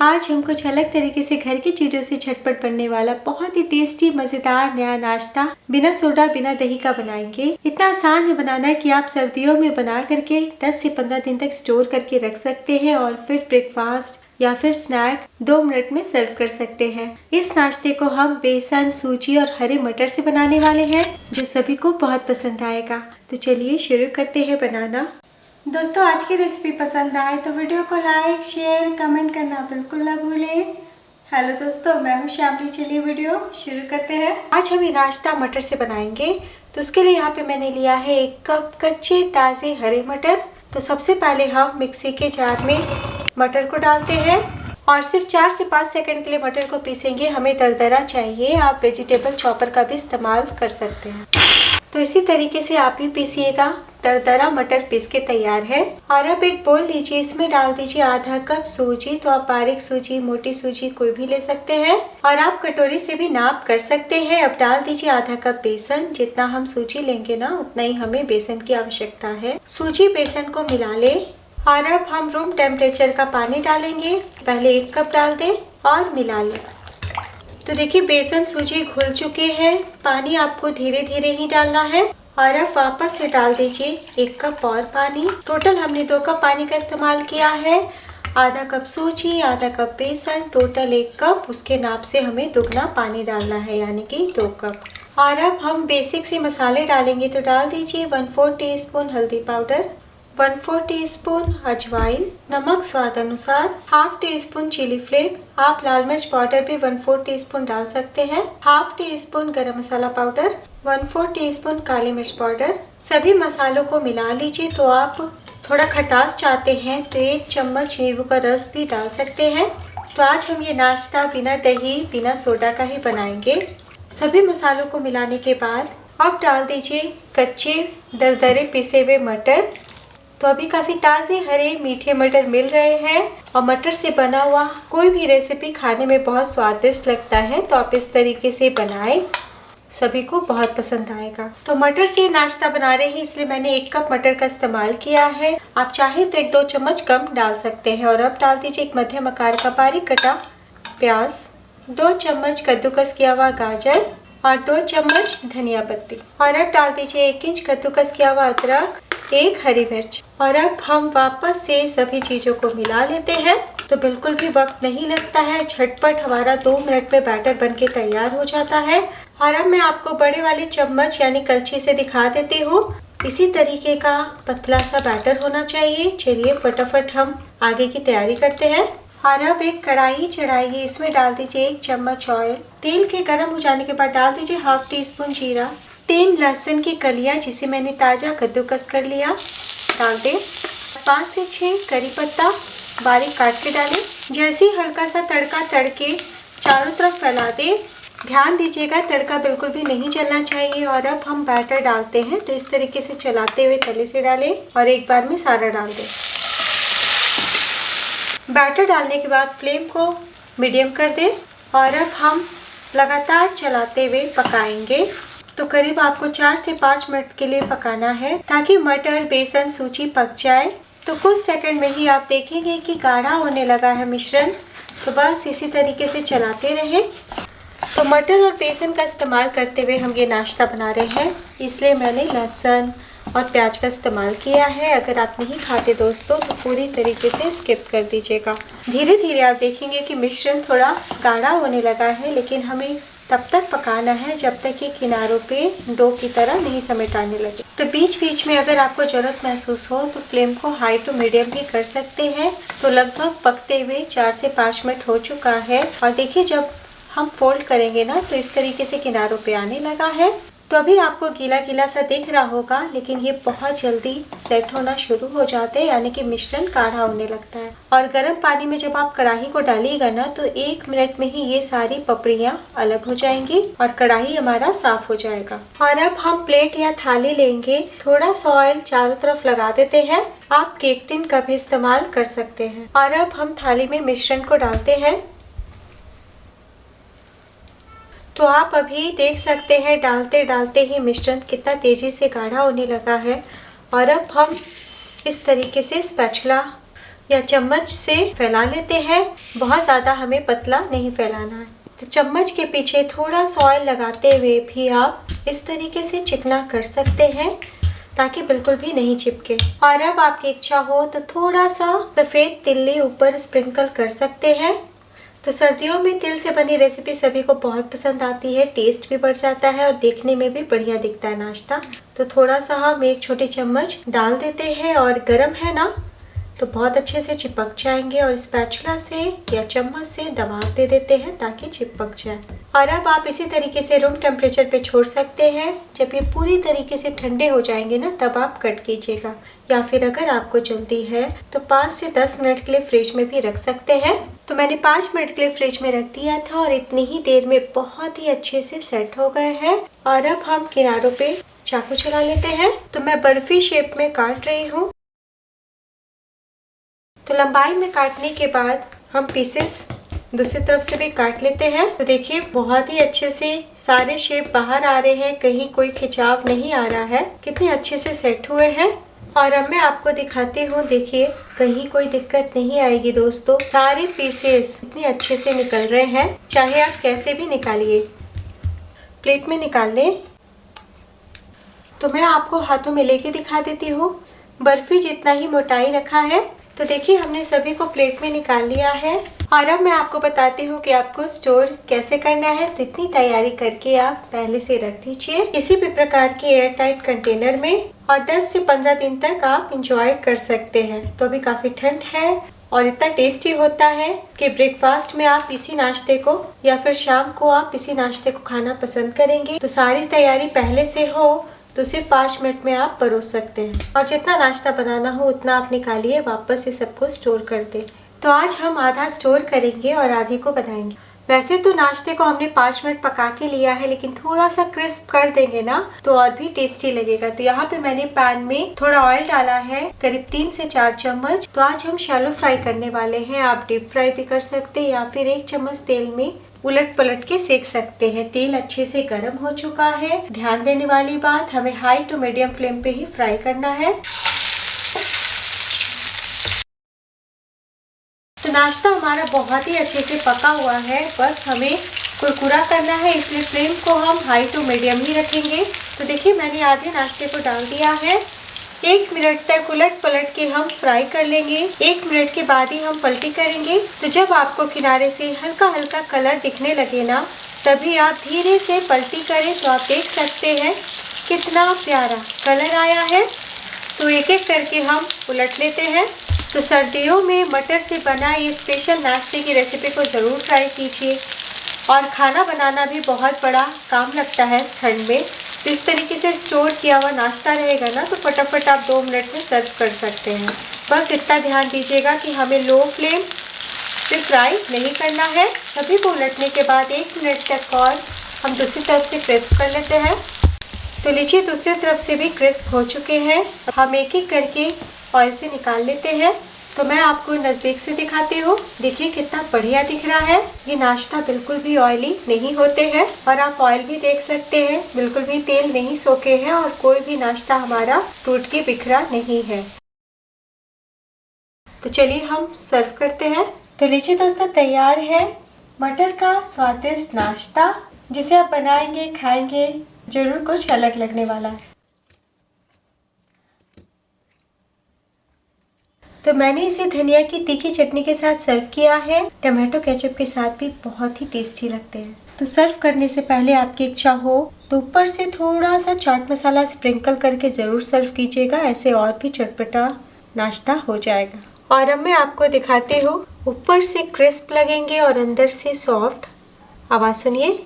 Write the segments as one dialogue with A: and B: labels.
A: आज हम कुछ अलग तरीके से घर की चीजों से झटपट बनने वाला बहुत ही टेस्टी मजेदार नया नाश्ता बिना सोडा बिना दही का बनाएंगे। इतना आसान है बनाना कि आप सर्दियों में बना करके 10 से 15 दिन तक स्टोर करके रख सकते हैं और फिर ब्रेकफास्ट या फिर स्नैक 2 मिनट में सर्व कर सकते हैं। इस नाश्ते को हम बेसन, सूजी और हरे मटर से बनाने वाले हैं, जो सभी को बहुत पसंद आएगा। तो चलिए शुरू करते हैं बनाना। दोस्तों, आज की रेसिपी पसंद आए तो वीडियो को लाइक, शेयर, कमेंट करना बिल्कुल ना भूलें। हेलो दोस्तों, मैं हूं श्यामली। चलिए वीडियो शुरू करते हैं। आज हम ये नाश्ता मटर से बनाएंगे। तो उसके लिए यहाँ पे मैंने लिया है 1 कप कच्चे ताज़े हरे मटर। तो सबसे पहले हम मिक्सी के जार में मटर को डालते हैं और सिर्फ 4 से 5 सेकंड के लिए मटर को पीसेंगे। हमें दरदरा चाहिए। आप वेजिटेबल चॉपर का भी इस्तेमाल कर सकते हैं। तो इसी तरीके से आप भी पीसिएगा। दरदरा मटर पीस के तैयार है। और अब एक बोल लीजिए, इसमें डाल दीजिए आधा कप सूजी। तो आप बारीक सूजी, मोटी सूजी कोई भी ले सकते हैं और आप कटोरी से भी नाप कर सकते हैं। अब डाल दीजिए आधा कप बेसन। जितना हम सूजी लेंगे ना, उतना ही हमें बेसन की आवश्यकता है। सूजी बेसन को मिला ले और अब हम रूम टेम्परेचर का पानी डालेंगे। पहले 1 कप डाल दें और मिला लें। तो देखिए, बेसन सूजी घुल चुके हैं। पानी आपको धीरे धीरे ही डालना है और अब वापस से डाल दीजिए 1 कप और पानी। टोटल हमने 2 कप पानी का इस्तेमाल किया है। आधा कप सूजी, आधा कप बेसन, टोटल 1 कप। उसके नाप से हमें दुगना पानी डालना है, यानी कि 2 कप। और अब हम बेसिक से मसाले डालेंगे। तो डाल दीजिए 1/4 टीस्पून हल्दी पाउडर, 1/4 टीस्पून अजवाइन, नमक स्वाद अनुसार, हाफ टीस्पून चिली फ्लेक। आप लाल मिर्च पाउडर भी 1/4 टीस्पून डाल सकते हैं। हाफ टीस्पून गरम मसाला पाउडर, 1/4 टीस्पून काली मिर्च पाउडर। सभी मसालों को मिला लीजिए। तो आप थोड़ा खटास चाहते हैं तो 1 चम्मच नींबू का रस भी डाल सकते हैं। तो आज हम ये नाश्ता बिना दही बिना सोडा का ही बनाएंगे। सभी मसालों को मिलाने के बाद अब डाल दीजिए कच्चे दरदरे पिसे हुए मटर। तो अभी काफ़ी ताज़े हरे मीठे मटर मिल रहे हैं और मटर से बना हुआ कोई भी रेसिपी खाने में बहुत स्वादिष्ट लगता है। तो आप इस तरीके से बनाएं, सभी को बहुत पसंद आएगा। तो मटर से नाश्ता बना रहे हैं, इसलिए मैंने 1 कप मटर का इस्तेमाल किया है। आप चाहें तो 1-2 चम्मच कम डाल सकते हैं। और अब डाल दीजिए 1 मध्यम आकार का बारीक कटा प्याज, 2 चम्मच कद्दूकस किया हुआ गाजर और 2 चम्मच धनिया पत्ती। और अब डाल दीजिए 1 इंच कद्दूकस किया हुआ अदरक, 1 हरी मिर्च। और अब हम वापस से सभी चीज़ों को मिला लेते हैं। तो बिल्कुल भी वक्त नहीं लगता है, झटपट हमारा 2 मिनट में बैटर बनके तैयार हो जाता है। और अब मैं आपको बड़े वाले चम्मच यानी कलछी से दिखा देती हूँ। इसी तरीके का पतला सा बैटर होना चाहिए। चलिए फटाफट हम आगे की तैयारी करते हैं। और अब एक कढ़ाई चढ़ाइए, इसमें डाल दीजिए 1 चम्मच ऑयल। तेल के गर्म हो जाने के बाद डाल दीजिए हाफ टीस्पून जीरा, 3 लहसुन की कलियां जिसे मैंने ताज़ा कद्दूकस कर लिया डाल दें। 5 से 6 करी पत्ता बारीक काट के डालें। जैसे ही हल्का सा तड़का तड़के चारों तरफ फैला दें। ध्यान दीजिएगा, तड़का बिल्कुल भी नहीं जलना चाहिए। और अब हम बैटर डालते हैं। तो इस तरीके से चलाते हुए तले से डालें और एक बार में सारा डाल दें। बैटर डालने के बाद फ्लेम को मीडियम कर दें और अब हम लगातार चलाते हुए पकाएंगे। तो करीब आपको 4 से 5 मिनट के लिए पकाना है ताकि मटर, बेसन, सूजी पक जाए। तो कुछ सेकंड में ही आप देखेंगे कि गाढ़ा होने लगा है मिश्रण। तो बस इसी तरीके से चलाते रहें। तो मटर और बेसन का इस्तेमाल करते हुए हम ये नाश्ता बना रहे हैं, इसलिए मैंने लहसुन और प्याज का इस्तेमाल किया है। अगर आप नहीं खाते दोस्तों तो पूरी तरीके से स्किप कर दीजिएगा। धीरे धीरे आप देखेंगे कि मिश्रण थोड़ा गाढ़ा होने लगा है, लेकिन हमें तब तक पकाना है जब तक कि किनारों पे डो की तरह नहीं समेट आने लगे। तो बीच बीच में अगर आपको ज़रूरत महसूस हो तो फ्लेम को हाई टू मीडियम भी कर सकते हैं। तो लगभग पकते हुए 4 से 5 मिनट हो चुका है। और देखिए, जब हम फोल्ड करेंगे ना तो इस तरीके से किनारों पे आने लगा है। तो अभी आपको गीला गीला सा दिख रहा होगा, लेकिन ये बहुत जल्दी सेट होना शुरू हो जाते हैं, यानी कि मिश्रण गाढ़ा होने लगता है। और गर्म पानी में जब आप कढ़ाई को डालिएगा ना तो 1 मिनट में ही ये सारी पपड़ियाँ अलग हो जाएंगी और कढ़ाई हमारा साफ हो जाएगा। और अब हम प्लेट या थाली लेंगे। थोड़ा सा ऑयल चारों तरफ लगा देते हैं। आप केक टिन का भी इस्तेमाल कर सकते हैं। और अब हम थाली में मिश्रण को डालते हैं। तो आप अभी देख सकते हैं डालते डालते ही मिश्रण कितना तेज़ी से गाढ़ा होने लगा है। और अब हम इस तरीके से स्पैचुला या चम्मच से फैला लेते हैं। बहुत ज़्यादा हमें पतला नहीं फैलाना है। तो चम्मच के पीछे थोड़ा सा ऑयल लगाते हुए भी आप इस तरीके से चिकना कर सकते हैं ताकि बिल्कुल भी नहीं चिपके। और अब आपकी इच्छा हो तो थोड़ा सा सफ़ेद तिल्ली ऊपर स्प्रिंकल कर सकते हैं। तो सर्दियों में तिल से बनी रेसिपी सभी को बहुत पसंद आती है, टेस्ट भी बढ़ जाता है और देखने में भी बढ़िया दिखता है नाश्ता। तो थोड़ा सा हम 1 छोटी चम्मच डाल देते हैं और गरम है ना तो बहुत अच्छे से चिपक जाएंगे और स्पैचुला से या चम्मच से दबा दे देते हैं ताकि चिपक जाए। और अब आप इसी तरीके से रूम टेम्परेचर पे छोड़ सकते हैं। जब ये पूरी तरीके से ठंडे हो जाएंगे ना तब आप कट कीजिएगा, या फिर अगर आपको जल्दी है तो 5 से 10 मिनट के लिए फ्रिज में भी रख सकते हैं। तो मैंने 5 मिनट के लिए फ्रिज में रख दिया था और इतनी ही देर में बहुत ही अच्छे से सेट हो गए हैं। और अब हम किनारों पे चाकू चला लेते हैं। तो मैं बर्फी शेप में काट रही हूँ। तो लंबाई में काटने के बाद हम पीसेस दूसरी तरफ से भी काट लेते हैं। तो देखिए बहुत ही अच्छे से सारे शेप बाहर आ रहे हैं, कहीं कोई खिंचाव नहीं आ रहा है, कितने अच्छे से सेट हुए हैं। और अब मैं आपको दिखाती हूँ, देखिए कहीं कोई दिक्कत नहीं आएगी दोस्तों। सारे पीसेस इतने अच्छे से निकल रहे हैं, चाहे आप कैसे भी निकालिए। प्लेट में निकाल लें। तो मैं आपको हाथों में लेके दिखा देती हूँ। बर्फी जितना ही मोटाई रखा है। तो देखिए हमने सभी को प्लेट में निकाल लिया है। और अब मैं आपको बताती हूँ कि आपको स्टोर कैसे करना है। तो इतनी तैयारी करके आप पहले से रख दीजिए किसी भी प्रकार के एयर टाइट कंटेनर में, और 10 से 15 दिन तक आप इंजॉय कर सकते हैं। तो अभी काफ़ी ठंड है और इतना टेस्टी होता है कि ब्रेकफास्ट में आप इसी नाश्ते को या फिर शाम को आप इसी नाश्ते को खाना पसंद करेंगे। तो सारी तैयारी पहले से हो तो सिर्फ 5 मिनट में आप परोस सकते हैं। और जितना नाश्ता बनाना हो उतना आप निकालिए, वापस इस सबको स्टोर कर दें। तो आज हम आधा स्टोर करेंगे और आधे को बनाएंगे। वैसे तो नाश्ते को हमने 5 मिनट पका के लिया है, लेकिन थोड़ा सा क्रिस्प कर देंगे ना तो और भी टेस्टी लगेगा। तो यहाँ पे मैंने पैन में थोड़ा ऑयल डाला है, करीब 3 से 4 चम्मच। तो आज हम शैलो फ्राई करने वाले हैं। आप डीप फ्राई भी कर सकते हैं या फिर 1 चम्मच तेल में उलट पलट के सेक सकते हैं। तेल अच्छे से गर्म हो चुका है। ध्यान देने वाली बात, हमें हाई टू मीडियम फ्लेम पे ही फ्राई करना है। तो नाश्ता हमारा बहुत ही अच्छे से पका हुआ है, बस हमें कुरकुरा करना है, इसलिए फ्लेम को हम हाई टू मीडियम ही रखेंगे। तो देखिए मैंने आधे नाश्ते को डाल दिया है। 1 मिनट तक उलट पलट के हम फ्राई कर लेंगे। 1 मिनट के बाद ही हम पलटी करेंगे। तो जब आपको किनारे से हल्का हल्का कलर दिखने लगे ना तभी आप धीरे से पलटी करें। तो आप देख सकते हैं कितना प्यारा कलर आया है। तो एक एक करके हम उलट लेते हैं। तो सर्दियों में मटर से बना ये स्पेशल नाश्ते की रेसिपी को ज़रूर ट्राई कीजिए। और खाना बनाना भी बहुत बड़ा काम लगता है ठंड में। तो इस तरीके से स्टोर किया हुआ नाश्ता रहेगा ना तो फटाफट आप 2 मिनट में सर्व कर सकते हैं। बस इतना ध्यान दीजिएगा कि हमें लो फ्लेम से फ्राई नहीं करना है। सभी को उलटने के बाद 1 मिनट तक और हम दूसरी तरफ से क्रिस्प कर लेते हैं। तो लीजिए दूसरी तरफ से भी क्रिस्प हो चुके हैं। हम एक एक करके ऑयल से निकाल लेते हैं। तो मैं आपको नज़दीक से दिखाती हूँ, देखिए कितना बढ़िया दिख रहा है। ये नाश्ता बिल्कुल भी ऑयली नहीं होते हैं और आप ऑयल भी देख सकते हैं, बिल्कुल भी तेल नहीं सोखे हैं और कोई भी नाश्ता हमारा टूट के बिखरा नहीं है। तो चलिए हम सर्व करते हैं। तो लीजिए दोस्तों तैयार है मटर का स्वादिष्ट नाश्ता, जिसे आप बनाएंगे खाएंगे जरूर कुछ अलग लगने वाला है। तो मैंने इसे धनिया की तीखी चटनी के साथ सर्व किया है। टमाटो केचप के साथ भी बहुत ही टेस्टी लगते हैं। तो सर्व करने से पहले आपकी इच्छा हो तो ऊपर से थोड़ा सा चाट मसाला स्प्रिंकल करके ज़रूर सर्व कीजिएगा, ऐसे और भी चटपटा नाश्ता हो जाएगा। और अब मैं आपको दिखाती हूँ, ऊपर से क्रिस्प लगेंगे और अंदर से सॉफ्ट। आवाज़ सुनिए।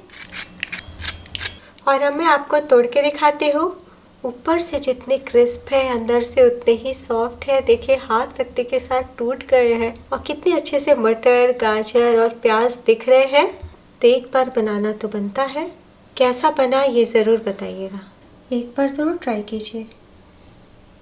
A: और अब मैं आपको तोड़ के दिखाती हूँ, ऊपर से जितने क्रिस्प है अंदर से उतने ही सॉफ्ट है। देखिए हाथ रखते के साथ टूट गए हैं और कितने अच्छे से मटर, गाजर और प्याज दिख रहे हैं। तो एक बार बनाना तो बनता है। कैसा बना ये ज़रूर बताइएगा, एक बार ज़रूर ट्राई कीजिए।